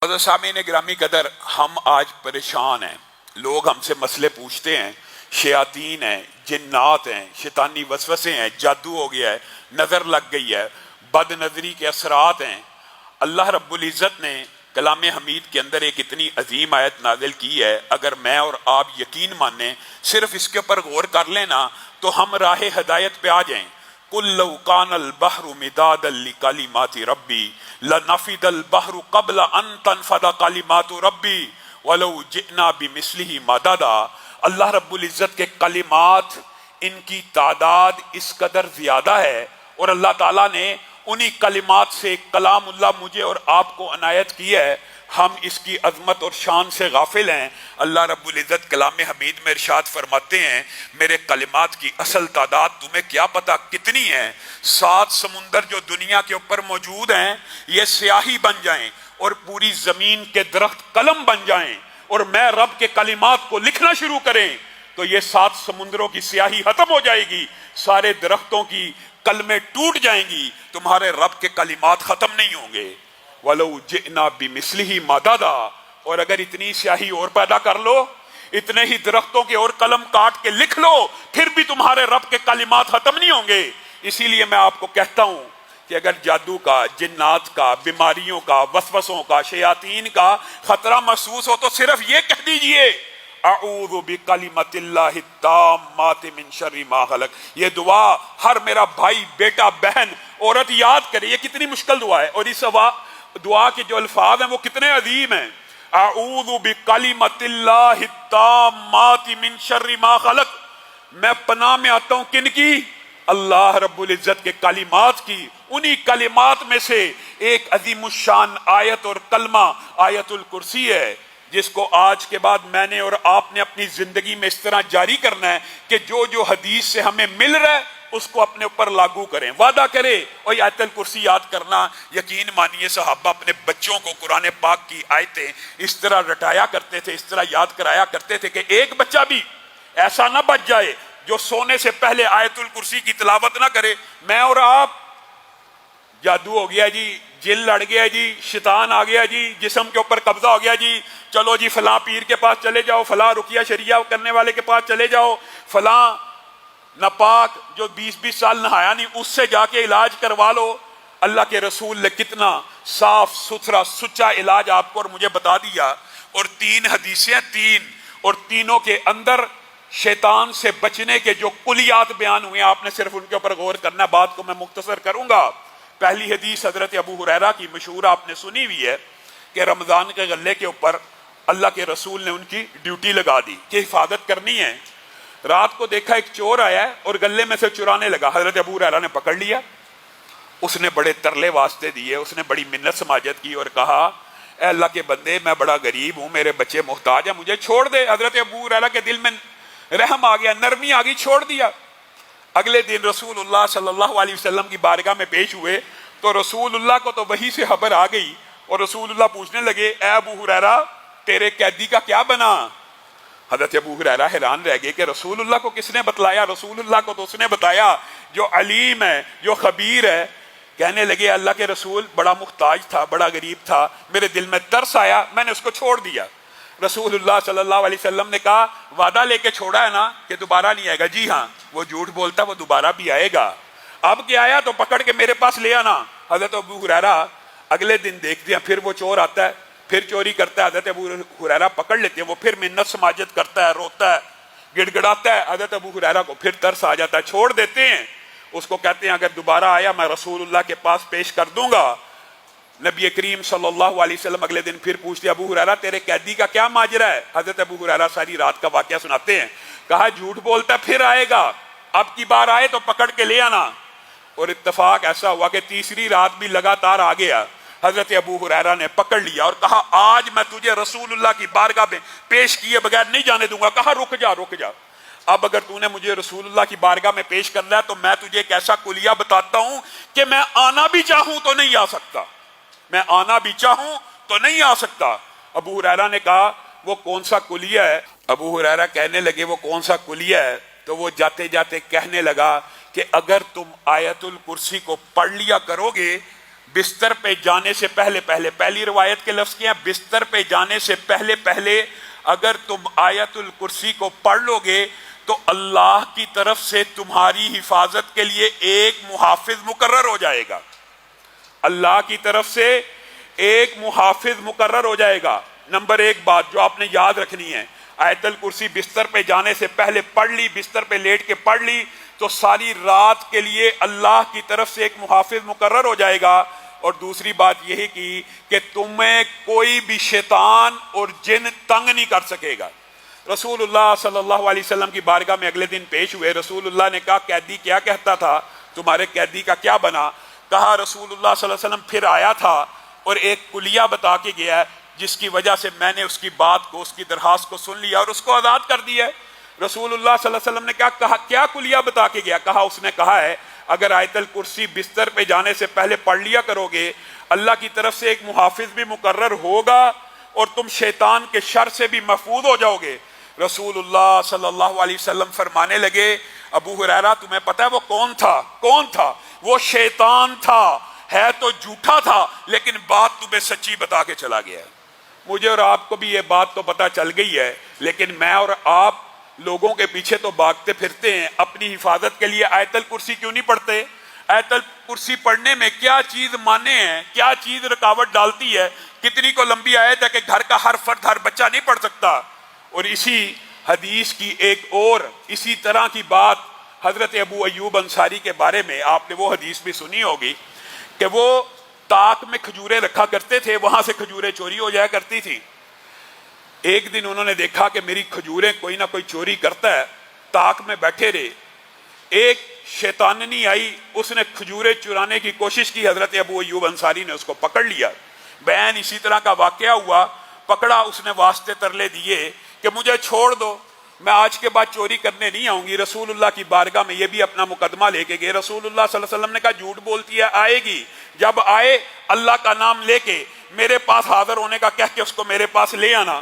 مطلب سامعین گرامی قدر، ہم آج پریشان ہیں، لوگ ہم سے مسئلے پوچھتے ہیں، شیاطین ہیں، جنات ہیں، شیطانی وسوسے ہیں، جادو ہو گیا ہے، نظر لگ گئی ہے، بد نظری کے اثرات ہیں۔ اللہ رب العزت نے کلام حمید کے اندر ایک اتنی عظیم آیت نازل کی ہے، اگر میں اور آپ یقین مانیں، صرف اس کے اوپر غور کر لینا تو ہم راہ ہدایت پہ آ جائیں۔ قُلْ لَوْ كَانَ الْبَحْرُ مِدَادًا لِكَلِمَاتِ رَبِّي لَنَفِدَ الْبَحْرُ قَبْلَ أَن تَنفَدَ كَلِمَاتُ رَبِّي وَلَوْ جِئْنَا بِمِثْلِهِ مَدَدًا۔ اللہ رب العزت کے کلمات، ان کی تعداد اس قدر زیادہ ہے، اور اللہ تعالیٰ نے انہی کلمات سے کلام اللہ مجھے اور آپ کو عنایت کی ہے۔ ہم اس کی عظمت اور شان سے غافل ہیں۔ اللہ رب العزت کلام حمید میں ارشاد فرماتے ہیں، میرے کلمات کی اصل تعداد تمہیں کیا پتا کتنی ہے؟ 7 سمندر جو دنیا کے اوپر موجود ہیں یہ سیاہی بن جائیں اور پوری زمین کے درخت قلم بن جائیں اور میں رب کے کلمات کو لکھنا شروع کریں تو یہ 7 سمندروں کی سیاہی ختم ہو جائے گی، سارے درختوں کی کلمیں ٹوٹ جائیں گی، تمہارے رب کے کلمات ختم نہیں ہوں گے۔ وَلَوْ جِئْنَا بِمِثْلِهِ مَدَدًا، اور اگر اتنی سیاہی اور پیدا کر لو، اتنے ہی درختوں کے اور قلم کاٹ کے لکھ لو، پھر بھی تمہارے رب کے کلمات ختم نہیں ہوں گے۔ اسی لیے میں آپ کو کہتا ہوں کہ اگر جادو کا، جنات کا، بیماریوں کا، وسوسوں کا، شیاطین کا خطرہ محسوس ہو تو صرف یہ کہہ دیجئے اعوذ بکلمۃ اللہ التامات من شر ما خلق۔ یہ دعا ہر میرا بھائی، بیٹا، بہن، عورت یاد کرے۔ یہ کتنی مشکل دعا ہے، اور اس دعا کے جو الفاظ ہیں وہ کتنے عظیم ہیں۔ اعوذ بکلمۃ اللہ التامات من شر ما خلق، میں پناہ میں آتا ہوں کن کی؟ اللہ رب العزت کے کلمات کی۔ انہی کلمات میں سے ایک عظیم الشان آیت اور کلمہ آیت الکرسی ہے، جس کو آج کے بعد میں نے اور آپ نے اپنی زندگی میں اس طرح جاری کرنا ہے کہ جو حدیث سے ہمیں مل رہا ہے اس کو اپنے اوپر لاگو کریں، وعدہ کرے۔ اور آیت الکرسی یاد کرنا، یقین مانیے صحابہ اپنے بچوں کو قرآن پاک کی آیتیں اس طرح رٹایا کرتے تھے، اس طرح یاد کرایا کرتے تھے کہ ایک بچہ بھی ایسا نہ بچ جائے جو سونے سے پہلے آیت الکرسی کی تلاوت نہ کرے۔ میں اور آپ جادو ہو گیا جی، جن لڑ گیا جی، شیطان آ گیا جی، جسم کے اوپر قبضہ ہو گیا جی، چلو جی فلاں پیر کے پاس چلے جاؤ، فلاں رقیہ شریعہ کرنے والے کے پاس چلے جاؤ، فلاں ناپاک جو 20 سال نہایا نہیں اس سے جا کے علاج کروا لو۔ اللہ کے رسول نے کتنا صاف ستھرا سچا علاج آپ کو اور مجھے بتا دیا، اور 3 حدیثیں، 3 اور تینوں کے اندر شیطان سے بچنے کے جو کلیات بیان ہوئے، آپ نے صرف ان کے اوپر غور کرنا۔ بات کو میں مختصر کروں گا۔ پہلی حدیث حضرت ابو ہریرہ کی مشہور آپ نے سنی ہوئی ہے کہ رمضان کے غلے کے اوپر اللہ کے رسول نے ان کی ڈیوٹی لگا دی کہ حفاظت کرنی ہے۔ رات کو دیکھا ایک چور آیا ہے اور غلے میں سے چرانے لگا، حضرت ابو ہریرہ نے پکڑ لیا، اس نے بڑے ترلے واسطے دیے، اس نے بڑی منت سماجت کی اور کہا اے اللہ کے بندے، میں بڑا غریب ہوں، میرے بچے محتاج ہیں، مجھے چھوڑ دے۔ حضرت ابو ہریرہ کے دل میں رحم آ گیا، نرمی آ گئی، چھوڑ دیا۔ اگلے دن رسول اللہ صلی اللہ علیہ وسلم کی بارگاہ میں پیش ہوئے تو رسول اللہ کو تو وحی سے خبر آ گئی، اور رسول اللہ پوچھنے لگے اے ابو ہریرہ تیرے قیدی کا کیا بنا؟ حضرت ابو ہریرہ حیران رہ گئے کہ رسول اللہ کو کس نے بتلایا؟ رسول اللہ کو تو اس نے بتایا جو علیم ہے، جو خبیر ہے۔ کہنے لگے اللہ کے رسول بڑا محتاج تھا، بڑا غریب تھا، میرے دل میں ترس آیا، میں نے اس کو چھوڑ دیا۔ رسول اللہ صلی اللہ علیہ وسلم نے کہا وعدہ لے کے چھوڑا ہے نا کہ دوبارہ نہیں آئے گا؟ جی ہاں، وہ جھوٹ بولتا وہ دوبارہ بھی آئے گا، اب کیا آیا تو پکڑ کے میرے پاس لے آنا۔ حضرت ابو ہریرہ اگلے دن دیکھ دیا، پھر وہ چور آتا ہے، پھر چوری کرتا ہے، حضرت ابو ہریرہ پکڑ لیتے ہیں، وہ پھر منت سماجت کرتا ہے، روتا ہے، گڑ گڑاتا ہے، حضرت ابو ہریرہ کو پھر ترس آ جاتا ہے، چھوڑ دیتے ہیں، اس کو کہتے ہیں اگر دوبارہ آیا میں رسول اللہ کے پاس پیش کر دوں گا۔ نبی کریم صلی اللہ علیہ وسلم اگلے دن پھر پوچھتے ابو ہریرہ تیرے قیدی کا کیا ماجرا ہے؟ حضرت ابو ہریرہ ساری رات کا واقعہ سناتے ہیں، کہا جھوٹ بولتا ہے پھر آئے گا، اب کی بار آئے تو پکڑ کے لے آنا۔ اور اتفاق ایسا ہوا کہ تیسری رات بھی لگاتار آ گیا، حضرت ابو ہریرہ نے پکڑ لیا اور کہا آج میں تجھے رسول اللہ کی بارگاہ میں پیش کیے بغیر نہیں جانے دوں گا۔ کہا رک جا رک جا، اب اگر تو نے مجھے رسول اللہ کی بارگاہ میں پیش کرنا ہے تو میں تجھے ایک ایسا کلیہ بتاتا ہوں کہ میں آنا بھی چاہوں تو نہیں آ سکتا، میں آنا بھی چاہوں تو نہیں آ سکتا۔ ابو ہریرہ نے کہا وہ کون سا کلیہ ہے؟ ابو ہریرہ کہنے لگے وہ کون سا کلیہ ہے؟ تو وہ جاتے جاتے کہنے لگا کہ اگر تم آیت الکرسی کو پڑھ لیا کرو گے بستر پہ جانے سے پہلے پہلے، پہلی روایت کے لفظ کیا، بستر پہ جانے سے پہلے پہلے اگر تم آیت الکرسی کو پڑھ لو گے تو اللہ کی طرف سے تمہاری حفاظت کے لیے ایک محافظ مقرر ہو جائے گا، اللہ کی طرف سے ایک محافظ مقرر ہو جائے گا۔ نمبر ایک بات جو آپ نے یاد رکھنی ہے، آیت الکرسی بستر پہ جانے سے پہلے پڑھ لی، بستر پہ لیٹ کے پڑھ لی تو ساری رات کے لیے اللہ کی طرف سے ایک محافظ مقرر ہو جائے گا۔ اور دوسری بات یہی کی کہ تمہیں کوئی بھی شیطان اور جن تنگ نہیں کر سکے گا۔ رسول اللہ صلی اللہ علیہ وسلم کی بارگاہ میں اگلے دن پیش ہوئے، رسول اللہ نے کہا قیدی کیا کہتا تھا، تمہارے قیدی کا کیا بنا؟ کہا رسول اللہ صلی اللہ علیہ وسلم پھر آیا تھا اور ایک کلیہ بتا کے گیا جس کی وجہ سے میں نے اس کی بات کو، اس کی درخواست کو سن لیا اور اس کو آزاد کر دیا۔ رسول اللہ صلی اللہ علیہ وسلم نے کہا کیا کلیہ بتا کے گیا؟ کہا اس نے کہا ہے اگر آیت الکرسی بستر پہ جانے سے پہلے پڑھ لیا کرو گے اللہ کی طرف سے ایک محافظ بھی مقرر ہوگا اور تم شیطان کے شر سے بھی محفوظ ہو جاؤ گے۔ رسول اللہ صلی اللہ علیہ وسلم فرمانے لگے ابو ہریرہ تمہیں پتہ ہے وہ کون تھا؟ کون تھا؟ وہ شیطان تھا، ہے تو جھوٹا تھا لیکن بات تمہیں سچی بتا کے چلا گیا ہے۔ مجھے اور آپ کو بھی یہ بات تو پتہ چل گئی ہے، لیکن میں اور آپ لوگوں کے پیچھے تو بھاگتے پھرتے ہیں، اپنی حفاظت کے لیے آیت الکرسی کیوں نہیں پڑھتے؟ آیت الکرسی پڑھنے میں کیا چیز مانے ہیں، کیا چیز رکاوٹ ڈالتی ہے؟ کتنی کو لمبی آیت ہے کہ گھر کا ہر فرد، ہر بچہ نہیں پڑھ سکتا۔ اور اسی حدیث کی ایک اور اسی طرح کی بات حضرت ابو ایوب انصاری کے بارے میں آپ نے وہ حدیث بھی سنی ہوگی کہ وہ تاک میں کھجوریں رکھا کرتے تھے، وہاں سے کھجوریں چوری ہو جایا کرتی تھی۔ ایک دن انہوں نے دیکھا کہ میری کھجوریں کوئی نہ کوئی چوری کرتا ہے، تاک میں بیٹھے رہے، ایک شیطاننی آئی، اس نے کھجوریں چرانے کی کوشش کی، حضرت ابو ایوب انصاری نے اس کو پکڑ لیا۔ بین اسی طرح کا واقعہ ہوا، پکڑا، اس نے واسطے ترلے دیے کہ مجھے چھوڑ دو، میں آج کے بعد چوری کرنے نہیں آؤں گی۔ رسول اللہ کی بارگاہ میں یہ بھی اپنا مقدمہ لے کے گئے، رسول اللہ صلی اللہ علیہ وسلم نے کہا جھوٹ بولتی ہے، آئے گی، جب آئے اللہ کا نام لے کے میرے پاس حاضر ہونے کا کہہ کے اس کو میرے پاس لے آنا۔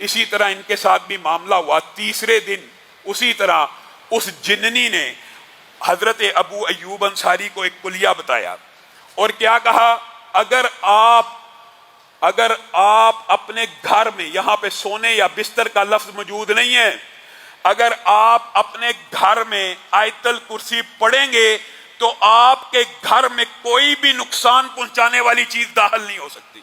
اسی طرح ان کے ساتھ بھی معاملہ ہوا۔ تیسرے دن اسی طرح اس جننی نے حضرت ابو ایوب انصاری کو ایک کلیہ بتایا اور کیا کہا، اگر آپ اپنے گھر میں، یہاں پہ سونے یا بستر کا لفظ موجود نہیں ہے، اگر آپ اپنے گھر میں آیت الکرسی پڑھیں گے تو آپ کے گھر میں کوئی بھی نقصان پہنچانے والی چیز داخل نہیں ہو سکتی۔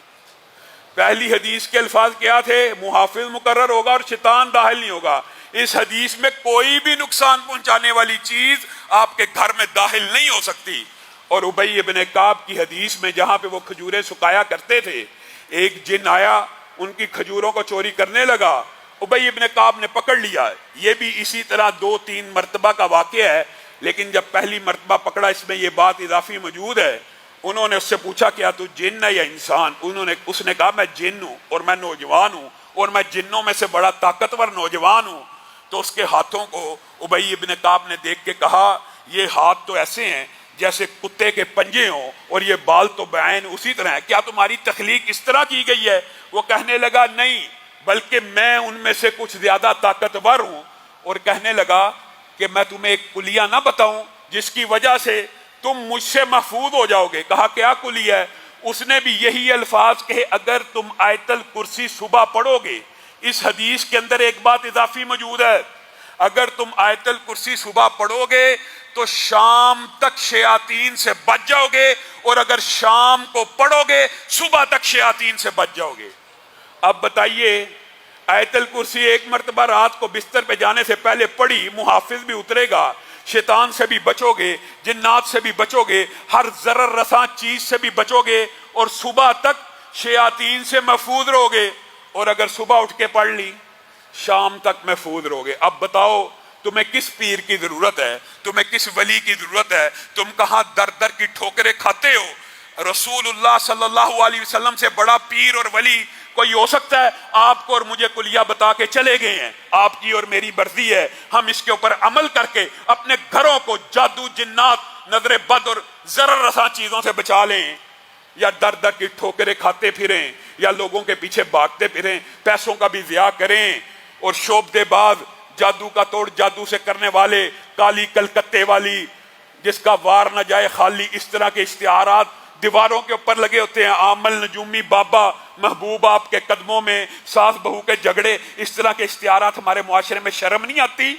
پہلی حدیث کے الفاظ کیا تھے؟ محافظ مقرر ہوگا اور شیطان داخل نہیں ہوگا۔ اس حدیث میں کوئی بھی نقصان پہنچانے والی چیز آپ کے گھر میں داخل نہیں ہو سکتی۔ اور ابی ابن کعب کی حدیث میں جہاں پہ وہ کھجوریں سکایا کرتے تھے، ایک جن آیا ان کی کھجوروں کو چوری کرنے لگا، ابی ابن کعب نے پکڑ لیا۔ یہ بھی اسی طرح 2-3 مرتبہ کا واقعہ ہے، لیکن جب پہلی مرتبہ پکڑا اس میں یہ بات اضافی موجود ہے۔ انہوں نے اس سے پوچھا کیا تو جن ہے یا انسان؟ اس نے کہا میں جن ہوں اور میں نوجوان ہوں اور میں جنوں میں سے بڑا طاقتور نوجوان ہوں۔ تو اس کے ہاتھوں کو ابی ابن کعب نے دیکھ کے کہا یہ ہاتھ تو ایسے ہیں جیسے کتے کے پنجے ہوں اور یہ بال تو بعین اسی طرح ہے، کیا تمہاری تخلیق اس طرح کی گئی ہے؟ وہ کہنے لگا نہیں، بلکہ میں ان میں سے کچھ زیادہ طاقتور ہوں۔ اور کہنے لگا کہ میں تمہیں ایک کلیہ نہ بتاؤں جس کی وجہ سے تم مجھ سے محفوظ ہو جاؤ گے؟ کہا کیا کلیہ ہے؟ اس نے بھی یہی الفاظ کہے اگر تم آیت الکرسی صبح پڑھو گے۔ اس حدیث کے اندر ایک بات اضافی موجود ہے، اگر تم آیت الکرسی صبح پڑھو گے تو شام تک شیاطین سے بچ جاؤ گے، اور اگر شام کو پڑھو گے صبح تک شیاطین سے بچ جاؤ گے۔ اب بتائیے آیت الکرسی ایک مرتبہ رات کو بستر پہ جانے سے پہلے پڑھی، محافظ بھی اترے گا، شیطان سے بھی بچو گے، جنات سے بھی بچو گے، ہر ضرر رساں چیز سے بھی بچو گے، اور صبح تک شیاطین سے محفوظ رہو گے۔ اور اگر صبح اٹھ کے پڑھ لی شام تک محفوظ رہو گے۔ اب بتاؤ تمہیں کس پیر کی ضرورت ہے، تمہیں کس ولی کی ضرورت ہے؟ تم کہاں در در کی ٹھوکریں کھاتے ہو؟ رسول اللہ صلی اللہ علیہ وسلم سے بڑا پیر اور ولی کوئی ہو سکتا ہے؟ آپ کو اور مجھے کلیہ بتا کے چلے گئے ہیں، آپ کی اور میری مرضی ہے ہم اس کے اوپر عمل کر کے اپنے گھروں کو جادو، جنات، نظر بد اور ضرر رساں چیزوں سے بچا لیں، یا در در کی ٹھوکریں کھاتے پھریں، یا لوگوں کے پیچھے بھاگتے پھریں، پیسوں کا بھی ضیاع کریں، اور شعبدے باز، جادو کا توڑ جادو سے کرنے والے، کالی کلکتے والی جس کا وار نہ جائے خالی، اس طرح کے اشتہارات دیواروں کے اوپر لگے ہوتے ہیں، عامل نجومی بابا محبوب آپ کے قدموں میں، ساس بہو کے جھگڑے، اس طرح کے اشتہارات ہمارے معاشرے میں شرم نہیں آتی؟